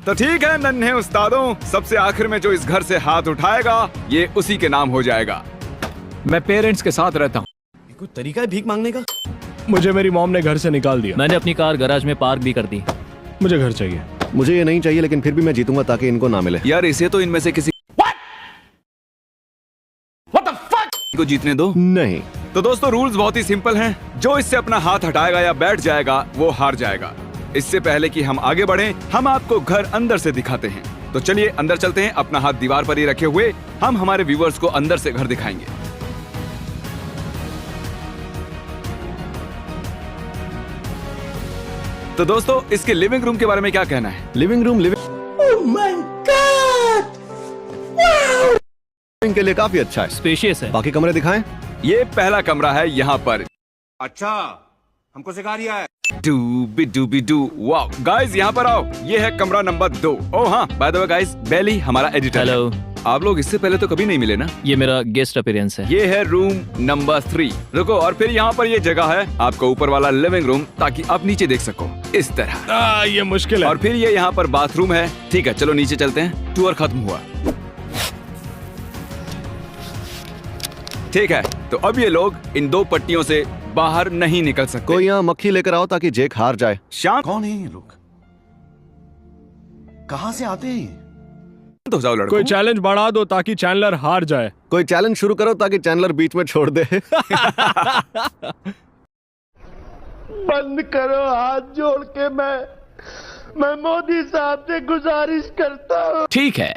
तो ठीक है नन्हे उस्तादों, सबसे आखिर में जो इस घर से हाथ उठाएगा ये उसी के नाम हो जाएगा। मैं पेरेंट्स के साथ रहता हूँ। कोई तरीका है भीख मांगने का? मुझे मेरी मॉम ने घर से निकाल दिया। मैंने अपनी कार गैराज में पार्क भी कर दी। मुझे घर चाहिए। मुझे ये नहीं चाहिए, लेकिन फिर भी मैं जीतूंगा ताकि इनको ना मिले। यार इसे तो इनमें से किसी को जीतने दो। नहीं। तो दोस्तों रूल्स बहुत ही सिंपल हैं। जो इससे अपना हाथ हटाएगा या बैठ जाएगा वो हार जाएगा। इससे पहले कि हम आगे बढ़ें, हम आपको घर अंदर से दिखाते हैं। तो चलिए अंदर चलते हैं। अपना हाथ दीवार पर ही रखे हुए हम हमारे व्यूअर्स को अंदर से घर दिखाएंगे। तो दोस्तों इसके लिविंग रूम के बारे में क्या कहना है? लिविंग रूम के लिए काफी अच्छा है, स्पेशियस है। बाकी कमरे दिखाएं। ये पहला कमरा है यहाँ पर। अच्छा, हमको सिखा रिया है। डू वाओ गाइस यहाँ पर आओ। ये है कमरा नंबर 2। ओह हाँ बाय द वे गाइस, बेली हमारा एडिटर। हेलो। आप लोग इससे पहले तो कभी नहीं मिले ना? ये मेरा गेस्ट अपीयरेंस है। ये है रूम नंबर 3। रुको, और फिर यहाँ पर ये जगह है आपका ऊपर वाला लिविंग रूम, ताकि आप नीचे देख सको इस तरह। ये मुश्किल है। और फिर ये यहाँ पर बाथरूम है। ठीक है चलो नीचे चलते हैं। टूर खत्म हुआ। ठीक है तो अब ये लोग इन 2 पट्टियों से बाहर नहीं निकल सकते। कोई यहाँ मक्खी लेकर आओ ताकि जेक हार जाए। शांत कौन है ये लोग? कहाँ से आते हैं? हो जाओ लड़कों। कोई चैलेंज बढ़ा दो ताकि चैंडलर हार जाए। कोई चैलेंज शुरू करो ताकि चैंडलर बीच में छोड़ दे। बंद करो, हाथ जोड़ के मैं मोदी साहब से गुजारिश करता हूँ। ठीक है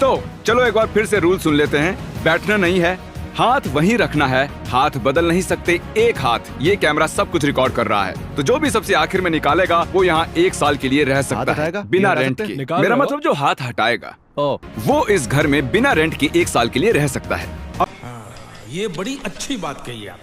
तो चलो एक बार फिर से रूल सुन लेते हैं। बैठना नहीं है, हाथ वहीं रखना है, हाथ बदल नहीं सकते, एक हाथ। ये कैमरा सब कुछ रिकॉर्ड कर रहा है। तो जो भी सबसे आखिर में निकालेगा वो यहाँ 1 साल के लिए रह सकता है बिना रेंट के। मेरा मतलब जो हाथ हटाएगा वो इस घर में बिना रेंट के 1 साल के लिए रह सकता है। ये बड़ी अच्छी बात कही आप।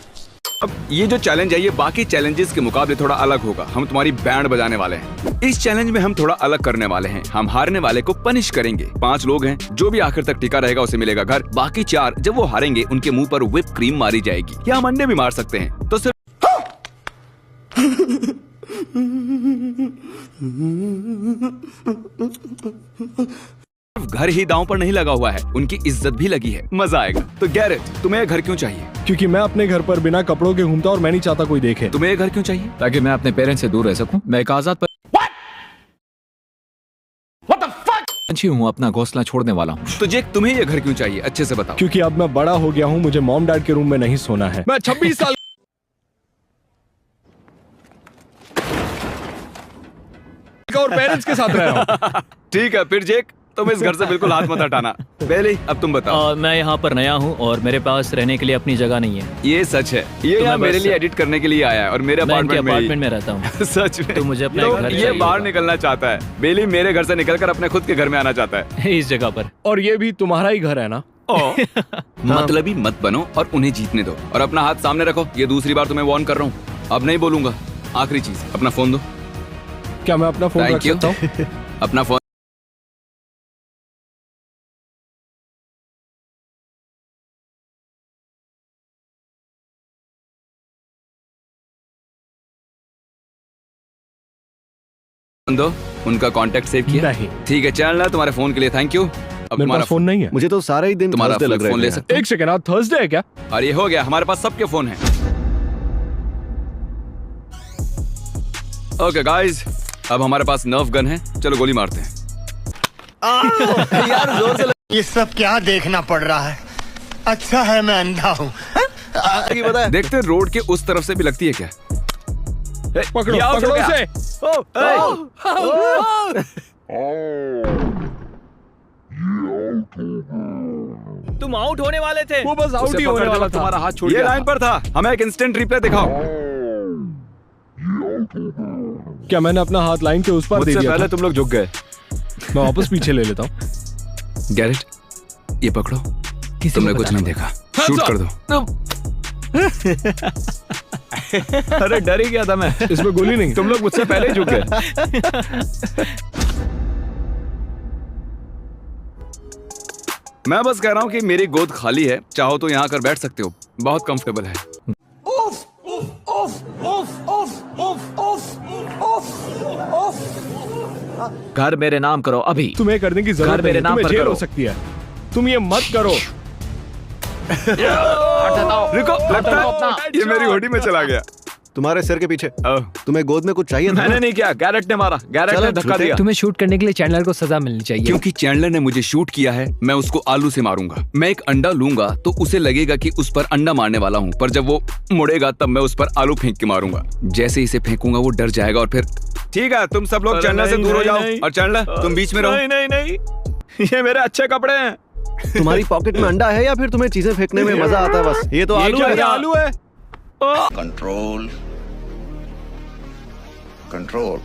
अब ये जो चैलेंज है ये बाकी चैलेंजेस के मुकाबले थोड़ा अलग होगा। हम तुम्हारी बैंड बजाने वाले हैं। इस चैलेंज में हम थोड़ा अलग करने वाले हैं। हम हारने वाले को पनिश करेंगे। 5 लोग हैं, जो भी आखिर तक टिका रहेगा उसे मिलेगा घर। बाकी 4 जब वो हारेंगे उनके मुंह पर व्हिप क्रीम मारी जाएगी, या हम अंडे भी मार सकते हैं। तो सिर्फ घर ही दांव पर नहीं लगा हुआ है, उनकी इज्जत भी लगी है। मजा आएगा। तो गैरेट तुम्हें घर क्यों चाहिए? क्योंकि मैं अपने घर पर बिना कपड़ों के घूमता और मैं नहीं चाहता कोई देखे। तुम्हें ये घर क्यों चाहिए? ताकि मैं अपने पेरेंट्स से दूर रह सकूं। मैं एक आजाद पंछी हूँ, अपना घोंसला छोड़ने वाला हूँ। तो जेक तुम्हें ये घर क्यों चाहिए? अच्छे से बताओ। क्योंकि अब मैं बड़ा हो गया हूँ, मुझे मॉम डैड के रूम में नहीं सोना है। मैं 26 साल और पेरेंट्स के साथ रहा हूँ। ठीक है फिर जेक तुम इस घर से बिल्कुल हाथ मत हटाना। बेली अब तुम बताओ। मैं यहाँ पर नया हूँ और मेरे पास रहने के लिए अपनी जगह नहीं है। ये सच है। ये तो यहाँ मैं मेरे बस- लिए एडिट करने के लिए आया है और मेरे मैं इनके अपार्टमेंट में रहता हूँ। सच में तो मुझे अपना तो एक घर ये चाहिए बाहर होगा। निकलना चाहता है। बेली मेरे घर से निकलकर अपने खुद के घर में आना चाहता है। इस जगह पर। और ये भी तुम्हारा ही घर है ना? मतलबी मत बनो और उन्हें जीतने दो। और अपना हाथ सामने रखो। ये दूसरी बार तुम्हें वार्न कर रहा हूँ। अब नहीं बोलूंगा। आखिरी चीज, अपना फोन दो। क्या मैं अपना फोन रख थैंक यू। सकता हूँ? अपना फोन दो। उनका कांटेक्ट सेव किया? नहीं। ठीक है चैनल तुम्हारे फोन के लिए थैंक यू। अब मेरे तुम्हारा पास फोन नहीं है। मुझे तो सारे ही दिन तुम्हारा Thursday लग रहे फोन ले थे। सकते एक सेकंड, आज थर्सडे है क्या? हो? और ये हो गया, हमारे पास सबके फोन हैं। ओके गाइस, अब हमारे पास नर्फ गन है। चलो गोली मारते हैं। यार जोर से ये सब क्या देखना पड़ रहा है? अच्छा है मैं अंधा हूँ। लगी। बता देखते हैं रोड के उस तरफ से भी लगती है क्या? पकड़ो ये out हो पकड़ो गया। इसे। तुम आउट होने वाले थे। वो बस आउट उसे ही होने पकड़ वाला जब तुम्हारा था। हाथ छूट गया। ये लाइन पर था। हमें एक इंस्टेंट रिप्ले दिखाओ। क्या मैंने अपना हाथ लाइन के उस पर दे मुझसे दिया पहले था? तुम लोग झुक गए। मैं वापस पीछे ले लेता हूँ। गैरेट ये पकड़ो। तुमने कुछ नहीं देखा। शूट कर दो। अरे डर ही गया था मैं। इसमें गोली नहीं। तुम लोग मुझसे पहले ही झुक गए। मैं बस कह रहा हूँ कि मेरी गोद खाली है, चाहो तो यहाँ कर बैठ सकते हो। बहुत कंफर्टेबल है। उफ उफ उफ उफ उफ उफ उफ उफ उफ घर मेरे नाम करो अभी। तुम्हें करने की जरूरत घर मेरे नहीं, नाम तुम्हें पर जेल करो। हो सकती है। तुम ये मत करो। रुको, लगता है ये मेरी होड़ी में चला गया। तुम्हारे सिर के पीछे। ओह, तुम्हें गोद में कुछ चाहिए था मैंने ना? नहीं किया, गैरेट ने मारा, गैरेट चलो, ने धक्का झूठे। दिया। तुम्हें शूट करने के लिए चैंडलर को सजा मिलनी चाहिए। क्योंकि चैंडलर ने मुझे शूट किया है, मैं उसको आलू से मारूंगा। मैं एक अंडा लूंगा तो उसे लगेगा कि उस पर अंडा मारने वाला हूँ, पर जब वो मुड़ेगा तब मैं उस पर आलू फेंक के मारूंगा। जैसे ही इसे फेंकूंगा वो डर जाएगा और फिर ठीक है, तुम सब लोग अरे चैंडलर से नहीं, दूर हो नहीं, जाओ नहीं। और चैंडलर तुम बीच में रहो। नहीं नहीं नहीं, ये मेरे अच्छे कपड़े हैं। तुम्हारी पॉकेट में अंडा है या फिर तुम्हें चीजें फेंकने में मजा आता है बस? ये तो आलू क्या है। ये आलू है? Control control.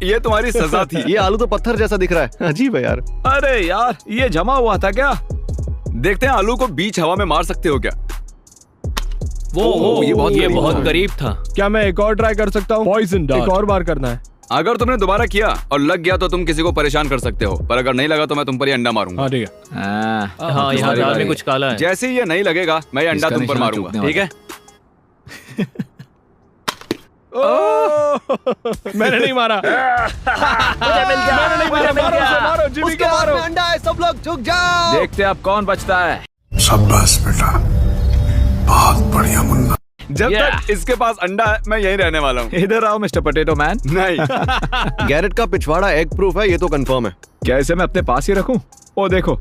ये तुम्हारी सजा थी। ये आलू तो पत्थर जैसा दिख रहा है। अजीब है यार। अरे यार, ये जमा हुआ था क्या? देखते हैं आलू को बीच हवा में मार सकते हो क्या? वो ये बहुत ये करीब बहुत था। करीब था। क्या मैं एक और ट्राई कर सकता हूँ? Poison dart। एक और बार करना है। अगर तुमने दोबारा किया और लग गया तो तुम किसी को परेशान कर सकते हो, पर अगर नहीं लगा तो मैं तुम पर ये अंडा मारूंगा। हाँ ठीक है। हाँ, यहाँ दाल में कुछ काला है। जैसे ही ये नहीं लगेगा मैं ये अंडा इसका तुम पर निशान मारूंगा, चूकने ठीक है? मैंने नहीं मारा। मैंने नहीं मारा। मारो उसे, मारो जिमी को मारो। अंडा है, सब लोग झुक जाओ। देखते अब कौन बचता है। शाबाश बेटा, बहुत बढ़िया मुन्ना। जब Yeah। तक इसके पास अंडा है मैं यहीं रहने वाला हूँ। इधर आओ मिस्टर पोटैटो मैन। नहीं, गैरेट का पिछवाड़ा एग प्रूफ है, ये तो कंफर्म है। क्या इसे मैं अपने पास ही रखूं? ओ देखो,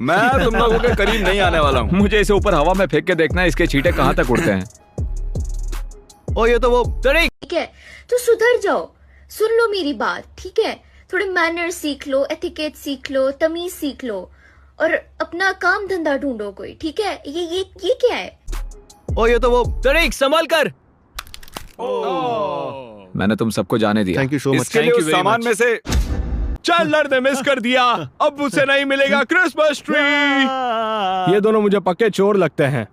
मैं तुम लोगों के करीब नहीं आने वाला हूँ। मुझे इसे ऊपर हवा में फेंक के देखना है इसके छींटे कहाँ तक उड़ते हैं। ओ ये तो वो ठीक है, तो सुधर जाओ। सुन लो मेरी बात, ठीक है? थोड़े मैनर सीख लो, एथिकेट सीख लो, तमीज सीख लो और अपना काम धंधा ढूंढो कोई, ठीक है? ये क्या है? ओ ये तो वो तरीक संभाल कर। मैंने तुम सबको जाने दिया। Thank you so much. इसके लिए Thank you उस very सामान much। में से चैंडलर ने मिस कर दिया। अब उसे नहीं मिलेगा क्रिसमस ट्री। ये दोनों मुझे पक्के चोर लगते हैं।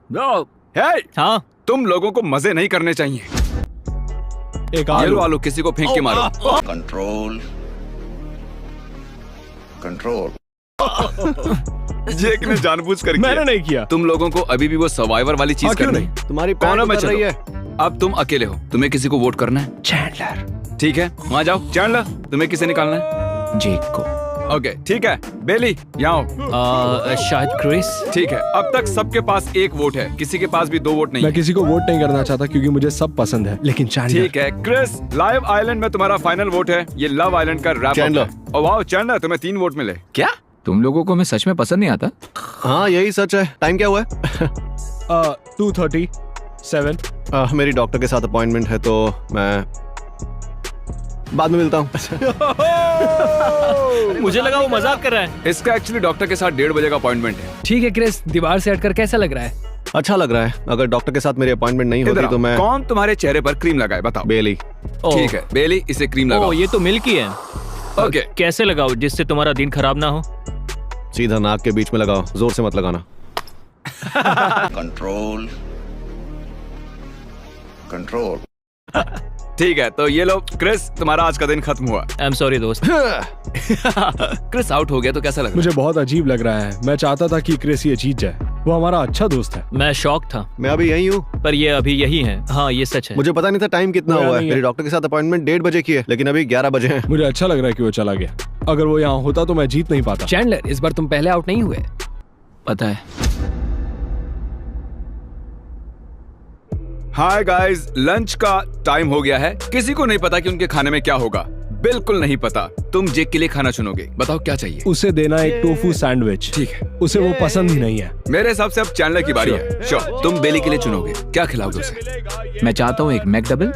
हे, हाँ, तुम लोगों को मजे नहीं करने चाहिए। एक ये लो आलू। आलू, किसी को फेंक के मारो। Control control. जेक ने जानबूझ कर मैंने किया। नहीं किया। तुम लोगों को अभी भी वो सर्वाइवर वाली चीज हाँ, क्यों करनी नहीं? है। तुम्हारी कौन है? पैंट मैं उतर चलो। रही है। अब तुम अकेले हो, तुम्हें किसी को वोट करना है। चैंडलर। ठीक है, वहाँ जाओ। चैंडलर, तुम्हें किसे निकालना है? जेक को। ओके, ठीक है। बेली, यहाँ आओ। शायद क्रिस। ठीक है, अब तक सबके पास एक वोट है, किसी के पास भी 2 वोट नहीं मैं है। किसी को वोट नहीं करना चाहता क्योंकि मुझे सब पसंद है, लेकिन चैंडलर। ठीक है, क्रिस, लाइव आइलैंड में तुम्हारा फाइनल वोट है। ये लव आइलैंड का रैप चैंडलर। है। ओह वाओ, चैंडलर, तुम्हें 3 वोट मिले। क्या तुम लोगों को मैं सच में पसंद नहीं आता? हाँ यही सच है। टाइम क्या हुआ है? 2:37। मेरी डॉक्टर के साथ अपॉइंटमेंट है तो मैं बाद में मिलता हूँ। मुझे लगा वो मजाक कर रहा है। इसका एक्चुअली डॉक्टर के साथ 1:30 बजे का अपॉइंटमेंट है। ठीक है क्रिस, दीवार से हटकर कैसा लग रहा है? अच्छा लग रहा है। अगर डॉक्टर के साथ मेरी अपॉइंटमेंट नहीं इधर होती आओ। तो मैं कौन तुम्हारे चेहरे पर क्रीम लगाए, बताओ। बेली। ओह, ठीक है, बेली, इसे क्रीम लगाओ। ये तो मिल्की है। ओके, कैसे लगाओ जिससे तुम्हारा दिन खराब ना हो? सीधा नाक के बीच में लगाओ, जोर से मत लगाना। Control control. ठीक है, तो ये लो क्रिस, तुम्हारा आज का दिन खत्म हुआ। आई एम सॉरी दोस्त। क्रिस आउट हो गया तो कैसा लग रहा मुझे बहुत अजीब लग रहा है। मैं चाहता था कि क्रिस ये जीत जाए, वो हमारा अच्छा दोस्त है। मैं शॉक था, मैं अभी यहीं हूँ। पर ये अभी यही है। हाँ, ये सच है। मुझे पता नहीं था टाइम कितना मेरा हुआ है। नहीं है। मेरी डॉक्टर के साथ अपॉइंटमेंट 1:30 बजे की है, लेकिन अभी 11 बजे हैं। मुझे अच्छा लग रहा है कि वो चला गया। अगर वो यहाँ होता तो मैं जीत नहीं पाता। चैंडलर, इस बार तुम पहले आउट नहीं हुए। पता है, हाय गाइस, लंच का टाइम हो गया है। किसी को नहीं पता कि उनके खाने में क्या होगा, बिल्कुल नहीं पता। तुम जेक के लिए खाना चुनोगे, बताओ क्या चाहिए। उसे देना एक टोफू सैंडविच। ठीक है, उसे वो पसंद ही नहीं है। मेरे हिसाब से अब चैंडलर की बारी है। श्योर, तुम बेली के लिए चुनोगे, क्या खिलाओगे उसे? मैं चाहता हूँ एक मैकडबल,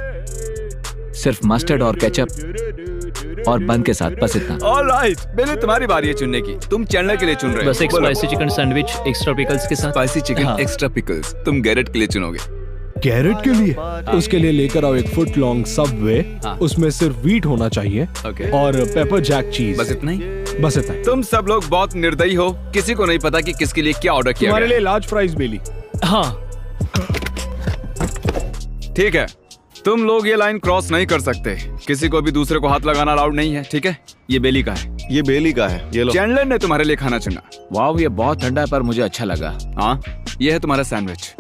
सिर्फ मस्टर्ड और केचप और बन के साथ, बस इतना। ऑलराइट, बेली तुम्हारी बारी है चुनने की। तुम चैंडलर के लिए चुन रहे हो। बस एक बोलो। Spicy chicken sandwich extra pickles के साथ। स्पाइसी चिकन हाँ। Extra pickles. तुम गैरेट के लिए चुनोगे। कैरेट के लिए? उसके लिए लेकर आओ एक फुट लॉन्ग सबवे। हाँ। उसमें सिर्फ व्हीट होना चाहिए ओके। और पेपर जैक चीज। बस इतना ही? बस इतना ही। तुम सब लोग बहुत निर्दयी हो, किसी को नहीं पता कि किसके लिए क्या ऑर्डर किया तुम्हारे गया। लिए लार्ज फ्राइज बेली। हाँ, ठीक है, तुम लोग ये लाइन क्रॉस नहीं कर सकते। किसी को भी दूसरे को हाथ लगाना अलाउड नहीं है, ठीक है? ये बेली का है। ये बेली का है, ये लो। चैंडलर ने तुम्हारे लिए खाना चुना। वाह, ये बहुत ठंडा है पर मुझे अच्छा लगा। हाँ, ये है तुम्हारा सैंडविच।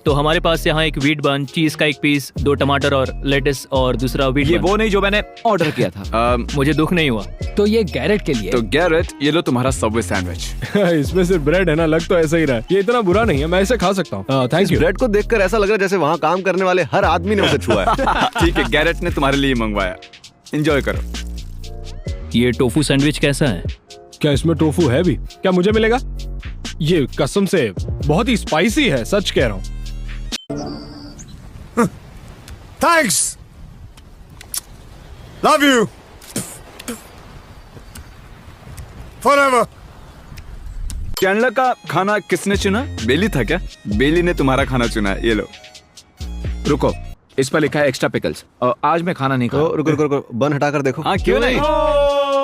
तो हमारे पास यहाँ एक व्हीट बन, चीज का एक पीस, 2 टमाटर और लेटिस और दूसरा व्हीट ये बन। वो नहीं जो मैंने ऑर्डर किया था। मुझे दुख नहीं हुआ। तो ये गैरेट के लिए। तो गैरेट, ये लो तुम्हारा सबवे सैंडविच। इसमें सिर्फ ब्रेड है ना, लग तो ऐसा ही रहा है। ये इतना बुरा नहीं है, मैं इसे खा सकता हूँ। Thank you. ब्रेड को देखकर ऐसा लग रहा है जैसे वहाँ काम करने वाले हर आदमी ने उसे छुआ है। ठीक है, गैरेट ने तुम्हारे लिए मंगवाया, एंजॉय करो। ये टोफू सैंडविच कैसा है? क्या इसमें टोफू है भी? क्या मुझे मिलेगा? ये कसम से बहुत ही स्पाइसी है, सच कह रहा हूँ। Thanks. Love you. Forever. Chandler का खाना किसने चुना? बेली था क्या? बेली ने तुम्हारा खाना चुना है, ये लो। रुको, इस पर लिखा है एक्स्ट्रा पिकल्स। आज मैं खाना नहीं तो खा। रुको रुको रुको, बन हटाकर देखो। हाँ, क्यों नहीं?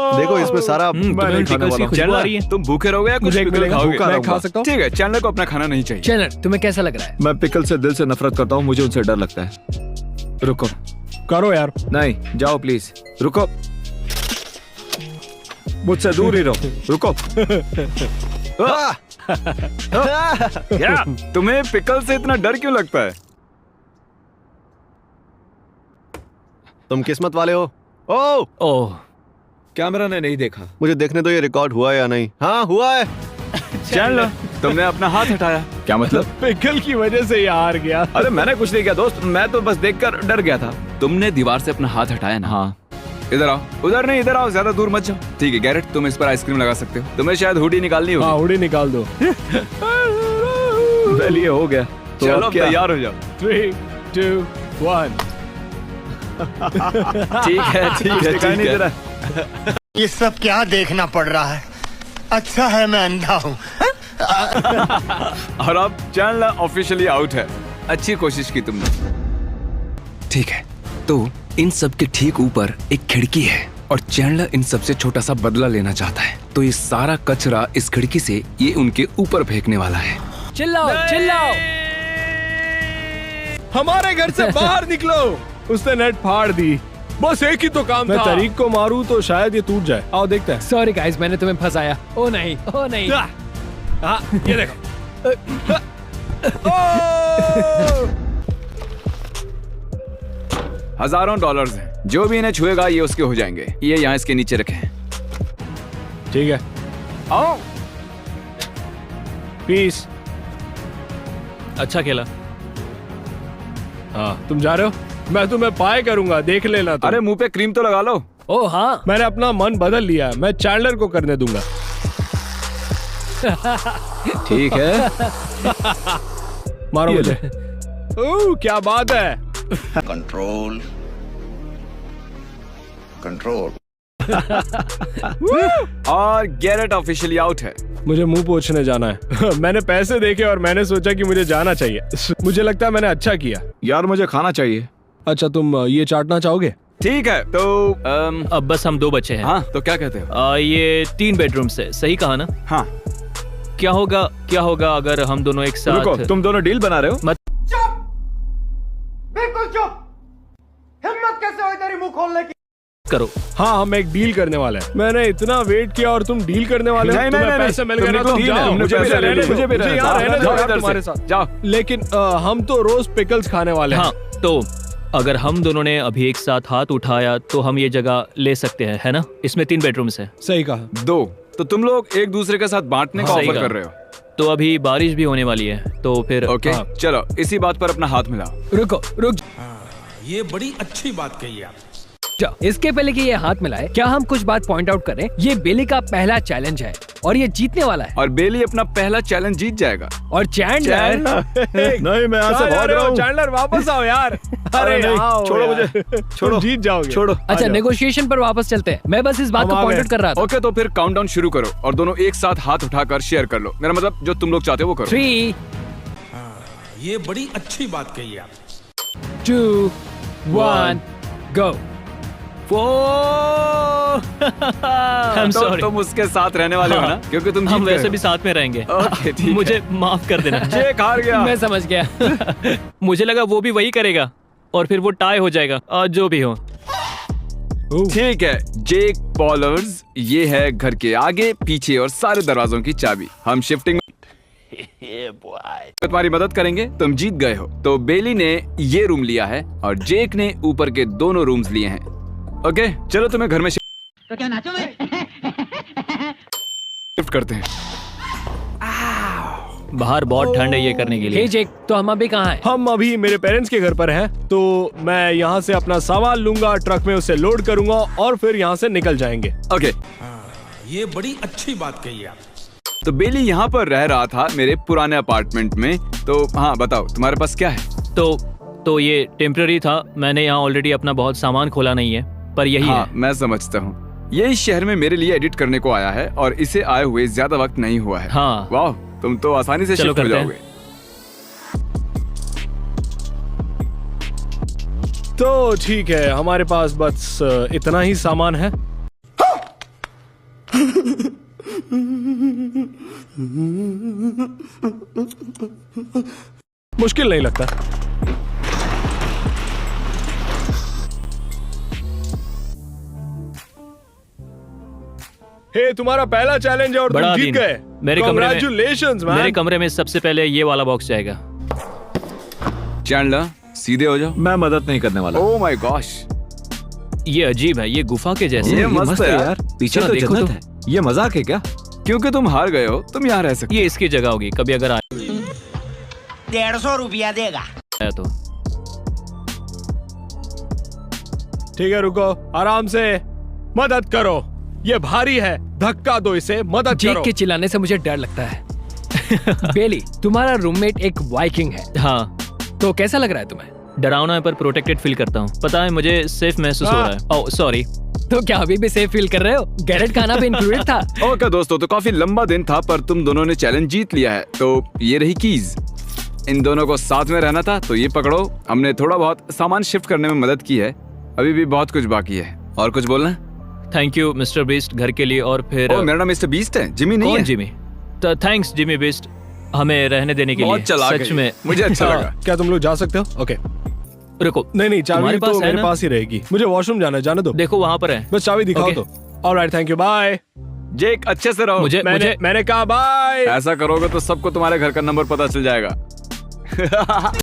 देखो इसमें सारा तुम्हें खाने pickles वाला की हूँ। खुशबू आ रही है। तुम भूखे रहोगे या कुछ मुझे एक pickle मिलेगा? खाओगे? मैं खा सकता हूँ? ठीक है, चैंडलर को अपना खाना नहीं चाहिए। चैनल, तुम्हें कैसा लग रहा है? मैं पिकल से दिल से नफरत करता हूँ, मुझे उनसे डर लगता है। रुको, करो यार। नहीं जाओ प्लीज, रुको, मुझसे दूर ही रहो। रुको। क्या तुम्हें पिकल से इतना डर क्यों लगता है? तुम किस्मत वाले हो। ओह, ओह, कैमरा ने नहीं देखा। मुझे देखने दो ये रिकॉर्ड हुआ है या नहीं। हाँ हुआ है। चैंडलर, तुमने अपना हाथ हटाया। क्या मतलब? पिकल की वजह से ये हार गया। अरे मैंने कुछ नहीं किया दोस्त, मैं तो बस देखकर डर गया था। तुमने दीवार से अपना हाथ हटाया ना? हाँ। इधर आओ। उधर नहीं, इधर आओ, ज्यादा दूर मत जाओ। ठीक है गैरेट, तुम इस पर आइसक्रीम लगा सकते हो। तुम्हें शायद हुडी निकालनी हाँ, होगी। उड़ी निकाल दो। वेल ये हो गया। तो चलो अब अब क्या? तैयार हो जाओ। 3, 2, 1। ठीक है ठीक है दिखाई नहीं ठीक दे है। रहा। ये सब क्या देखना पड़ रहा है? अच्छा है मैं अंधा हूँ। और अब चैंडलर ऑफिशियली आउट है। अच्छी कोशिश की तुमने। ठीक है, तो इन सब के ठीक ऊपर एक खिड़की है और चैंडलर इन सब से छोटा सा बदला लेना चाहता है। तो ये सारा कचरा इस खिड़की से ये उनके ऊपर फेंकने वाला है। चिल्लाओ, चिल्लाओ। हमारे घर से बाहर निकलो। उसने नेट फाड़ दी। बस एक ही तो काम था। मैं तरीक को मारूं तो शायद ये टूट जाए। आओ देखते हैं। सॉरी गाइस, मैंने तुम्हें फंसाया। ओ नहीं, ओ नहीं। हाँ, ये देखो। हजारों डॉलर्स हैं। जो भी इन्हें छुएगा ये उसके हो जाएंगे। ये यहाँ इसके नीचे रखे हैं। ठीक है, आओ। पीस। अच्छा खेला। हाँ, तुम जा रहे हो? मैं तुम्हें पाए करूंगा, देख लेना तुम। अरे मुंह पे क्रीम तो लगा लो। ओ हाँ, मैंने अपना मन बदल लिया। मैं चैंडलर को करने दूंगा। ठीक है, मारो ये मुझे। ओह, क्या बात है। Control. Control. और गैरेट ऑफिशियली आउट है। मुझे मुंह पोंछने जाना है। मैंने पैसे देखे और मैंने सोचा कि मुझे जाना चाहिए। मुझे लगता है मैंने अच्छा किया। यार मुझे खाना चाहिए। अच्छा, तुम ये चाटना चाहोगे? ठीक है, तो अब बस हम 2 बच्चे हैं। हाँ, तो क्या कहते हो? ये 3 बेडरूम से, सही कहा ना? हाँ, क्या होगा अगर हम दोनों एक साथ? रुको, तुम दोनों डील बना रहे हो? मत बिल्कुल चुप। हिम्मत कैसे हुई तेरी मुंह खोलने की? करो। हाँ, हम एक डील करने वाले हैं। मैंने इतना वेट किया और तुम डील करने वाले हो? नहीं, तुम्हें नहीं, पैसे मिल गए ना, तुमने तो तो जाओ। तुमने मुझे पैसे भी ले रहने लिए, दो। मुझे भी मुझे रहने यहाँ दो। रहने दो जाओ यार, इधर से, तुम्हारे साथ। जाओ। लेकिन हम तो रोज पिकल्स खाने वाले हैं। हाँ, तो अगर हम दोनों ने अभी एक साथ हाथ उठाया तो हम ये जगह ले सकते हैं, है ना? इसमें 3 बेडरूम्स है। सही कहा। 2, तो तुम लोग एक दूसरे के साथ बांटने का सही ऑफर कहा। कर रहे हो। तो अभी बारिश भी होने वाली है, तो फिर ओके, हाँ। चलो इसी बात पर अपना हाथ मिलाओ। रुक ये बड़ी अच्छी बात कही आप। जाओ। इसके पहले कि ये हाथ मिलाए, क्या हम कुछ बात पॉइंट आउट करें? ये बेली का पहला चैलेंज है और ये जीतने वाला है। और बेली अपना पहला चैलेंज जीत जाएगा। और चैंडलर, नहीं, मैं यहाँ से भाग रहा हूँ। चैंडलर वापस आओ यार। अरे नहीं, आओ छोड़ो यार। मुझे, तुम जीत जाओगे। छोड़ो। अच्छा नेगोशिएशन पर वापस चलते हैं। मैं बस इस बात हम को आ पॉइंट गए। आउट कर रहा था। ओके, तो फिर काउंटडाउन शुरू करो और दोनों एक साथ हाथ उठाकर शेयर कर लो। मेरा मतलब जो तुम लोग चाहते हो वो करो। 3, ये बड़ी अच्छी बात कही आप। 2, 1, go। I'm तो sorry। तुम उसके साथ रहने वाले हो ना, क्योंकि तुम हम जीत गए वैसे हो। भी साथ में रहेंगे। ओके, ठीक है। मुझे माफ कर देना। जेक हार गया। मैं समझ गया। मुझे लगा वो भी वही करेगा और फिर वो टाई हो जाएगा, और जो भी हो। ठीक है, जेक पॉलर्स, ये है घर के आगे, पीछे और सारे दरवाजों की चाबी। हम शिफ्टिंग तुम्हारी मदद करेंगे, तुम जीत गए हो। तो बेली ने ये रूम लिया है और जेक ने ऊपर के दोनों रूम्स लिए हैं। ओके, चलो तुम्हें घर में तो क्या नाचो मैं? शिफ्ट करते हैं। बाहर बहुत ठंड है ये करने के लिए। हे जेक, तो हम अभी कहाँ हैं? हम अभी मेरे पेरेंट्स के घर पर हैं, तो मैं यहाँ से अपना सामान लूंगा, ट्रक में उसे लोड करूंगा और फिर यहाँ से निकल जाएंगे। ओके, ये बड़ी अच्छी बात कही आप। तो बेली यहाँ पर रह रहा था मेरे पुराने अपार्टमेंट में। तो हाँ बताओ, तुम्हारे पास क्या है? तो ये टेम्पररी था। मैंने यहाँ ऑलरेडी अपना बहुत सामान खोला नहीं है, पर यही हाँ, है। मैं समझता हूँ। ये इस शहर में मेरे लिए एडिट करने को आया है और इसे आए हुए ज्यादा वक्त नहीं हुआ है। हाँ। वाह, तुम तो आसानी से चलो शिफ्ट हो करते हैं। जाओगे। तो ठीक है, हमारे पास बस इतना ही सामान है। मुश्किल नहीं लगता। हे, तुम्हारा पहला चैलेंज है और तुम बड़ा जीत दिन। गए। मेरे कमरे में Congratulations, man। मेरे कमरे में सबसे पहले ये वाला बॉक्स जाएगा। चैंडलर, सीधे हो जाओ। मैं मदद नहीं करने वाला। ओह माय गॉश, ये अजीब है, ये गुफा के जैसे। ये मस्त है यार। पीछे चलो तो देखो जन्नत तुम। है। ये मजाक है क्या? क्योंकि तुम हार गए हो, तुम यहाँ रह सकते ये इसकी जगह होगी, कभी अगर आया 150 रुपया देगा। तो। ठीक है, रुको, आराम से मदद करो। ये भारी है, धक्का दो इसे, मदद जेक करो। के चिल्लाने से मुझे डर लगता है। बेली, तुम्हारा रूममेट एक वाइकिंग है, हाँ, तो कैसा लग रहा है तुम्हें? डरावना है पर प्रोटेक्टेड फील करता हूँ। पता है, मुझे सेफ महसूस हो रहा है। Oh sorry. तो क्या अभी भी सेफ फील कर रहे हो? गैरेट खाना भी इंक्लूडेड था। ओके दोस्तों, तो काफी लंबा दिन था पर तुम दोनों ने चैलेंज जीत लिया है। तो ये रही कीज। इन दोनों को साथ में रहना था, तो ये पकड़ो। हमने थोड़ा बहुत सामान शिफ्ट करने में मदद की है, अभी भी बहुत कुछ बाकी है। और कुछ बोलना है? थैंक यू मिस्टर बीस्ट घर के लिए। और फिर ओह, मेरा नाम मिस्टर बीस्ट है, जिमी नहीं कौन है। जिमी? तो थैंक्स जिमी बीस्ट, हमें रहने देने के बहुत लिए। चालाक सच है, में मुझे अच्छा लगा। क्या तुम लोग जा सकते हो? ओके। रुको, नहीं, चाबी तुम्हारे तो पास है मेरे ना? पास ही रहेगी। मुझे वॉशरूम जाना है, जाने दो। देखो वहां पर है। बस चाबी दिखाओ ओके। तो। Alright, thank you, bye. Jake, अच्छे से रहो। मैंने कहा बाय। ऐसा करोगे तो सबको तुम्हारे घर का नंबर पता चल जाएगा।